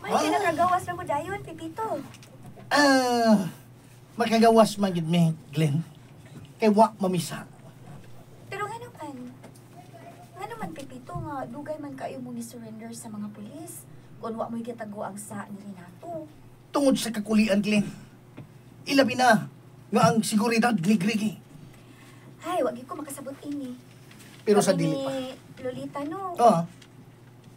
Ay, nakagawas na mo dayon, Pipito. Makagawas man gid mi, Glenn. Kay wa mamisa. Pero nga naman, Pipito, nga dugay man kayo mo ni surrender sa mga pulis. Kung wa mo'y kitago ang sa ni Renato. Tungod sa kakulian, Glenn. Ilabi na nga ang seguridad glig-grigi. Ay, wag ko makasabot ini. Pero sa Sabi dili ni pa. Lolita, no? Oo.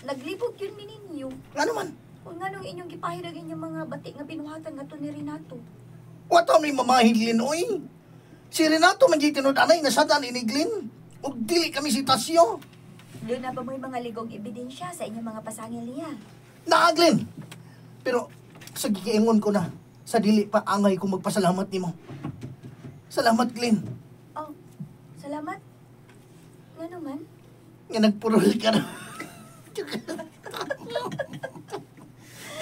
Naglibog yun ni ninyo. Nga naman. Kung nga nung inyong gipahirag inyong mga bati nga binuhatan nga to ni Renato. Wata may mamahid, Glenn, oy. Si Renato man di tinod-anay nga sadan ini, Glenn. Ug dili kami si Tasyo. Doon na ba mo'y mga ligong ebidensya sa inyong mga pasangil niya? Na, Glenn. Pero sa gikiingon ko na, sa dili pa angay ko magpasalamat nimo. Salamat, Glenn. Oh, salamat. Nga naman? Nga nagpurol ka na.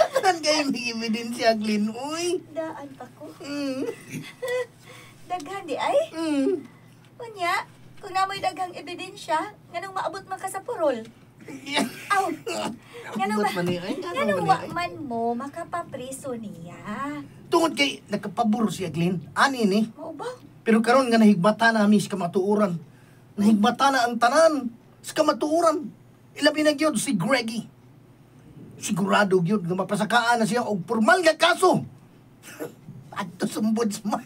Daghan kayo may ebidensya, Glenn, uy. Daan pa ko. Mm. Daghan di ay? Mm. Kunya, kung namoy daghang ebidensya, nganong maabot man ka sa purol? Aw, nganong Abot man niya, ay, nganong man wa niya, ay. man mo makapapriso niya? Tungod kay nakapabor siya, Glenn. Ani ni. Mao ba? Pero karon nga nahigbata na mi sa kamatuoran. Nahigbata na ang tanan sa kamatuoran. Ilabi na gyud si Greggy. Sigurado gyud nga mapasakaan na siya og formal nga kaso. Adto sumbod man.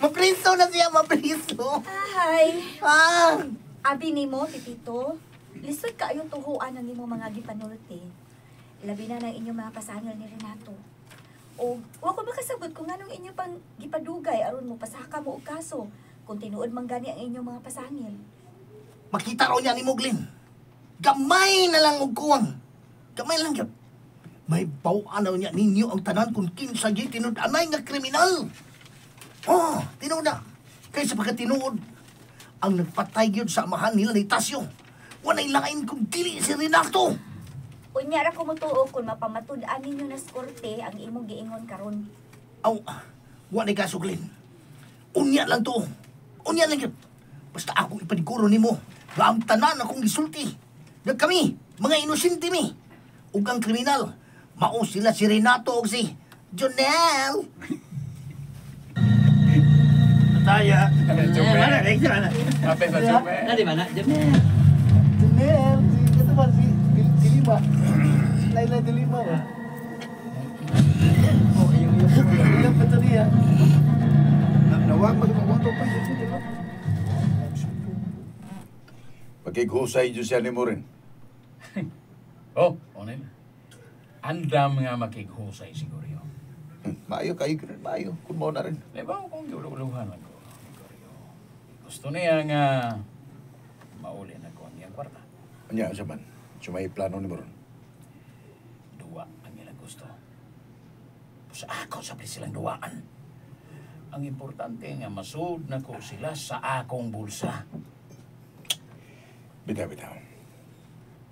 Mapriso na siya, mapriso. Ay, Ah, abi nimo, Pipito. Lisod kaayo tuhuan ang imo mga gipanulti. Labi na ng inyong mga pasangil ni Renato. O, wa ko makasabot kung anong inyo pang gipadugay aron mo pasaka mo og kaso kung tinuod man gani ang inyong mga pasangil. makita raw niya ni Muglin. Gamay na lang og kuwang. Gamay lang gyud. May baw-anaw niya ninyo ang tanan kung kinsa gyud tinud-anay nga kriminal. Oh, tinuod na. Kaysa pagkatinuod, ang nagpatay gyud sa amahan nila ni Tasyo. Walay lain kung dili si Renato. Unya ra ko motuo kung mapamatud-an ninyo na sa korte ang imong giingon karon. Aw, wala ka suglin. Unya lang to. Unya lang yun. Basta ako ipaniguro nimo. Nga ang tanan akong gisulti. Nga kami, mga inosente mi. Ug ang kriminal, mao sila si Renato o si Jonel. Taya. Jume. Mana, Rex, mana? Kapit sa Jume. Dari mana? Jom. Jonel, ito ba si Dilima? Laila Dilima ba? Oh, yung betul niya. Nawag magpapwato pa yun. Makighusay dyan siya ni mo rin. Oh, onay na. Andam nga makighusay siguro yun. Maayo kayo, maayo. Kung mo na rin. Diba kung giululuhan man ko, siguro yun. Gusto niya nga mauli na ko ang iyang kwarta. Anya, sa man. Sumay plano ni mo rin. Duwa ang ilang gusto. Sa ako sabi silang duwaan. Ang importante nga masud na ko sila sa akong bulsa. Bitaw-bitaw.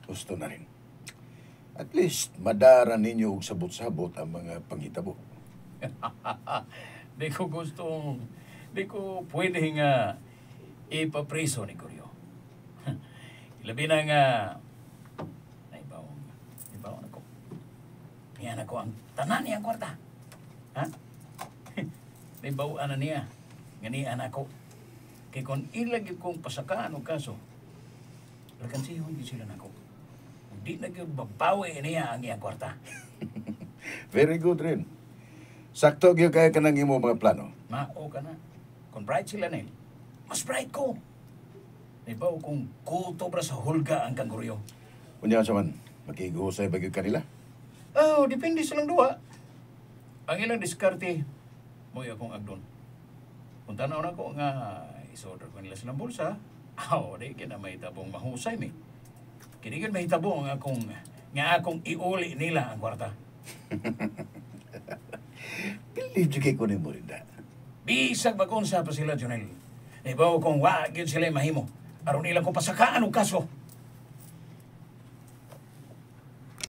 Gusto na rin. At least, madara ninyo og sabot-sabot ang mga panghitabo. Di ko gusto, di ko pwede nga ipapriso ni Kuryo. Labi na nga, naibawang ako. Yan ako ang tanan niyang kwarta. Ha? Naibawaan na niya. Ganian ako. Kaya kung ilagay kong pasakaan o kaso, lakansiyon di sila nako. Di na gyud babawi niya ang iyang kwarta. Very good rin. Sakto gyud kaya ka nang imo mga plano. Mao ka na. Kung bright sila nil, mas bright ko. Ibaw kung kutobra sa hulga ang kangguryo. Unya sa man, makiguhusay ba gyud kanila? Oh, depende silang duwa. Ang ilang diskarte, mo akong agdon. Kung tanaw na ko nga isorder ko nila silang bulsa, di kina may tabong mahusay mi. Kini gyud may tabong akong iuli nila ang kwarta. Believe jud kay ko ni mo rin da. Bisag bagon sa pa sila, Jonel. Ibaw kung wa gyud sila mahimo. Aron ilang ko pasakaan og kaso.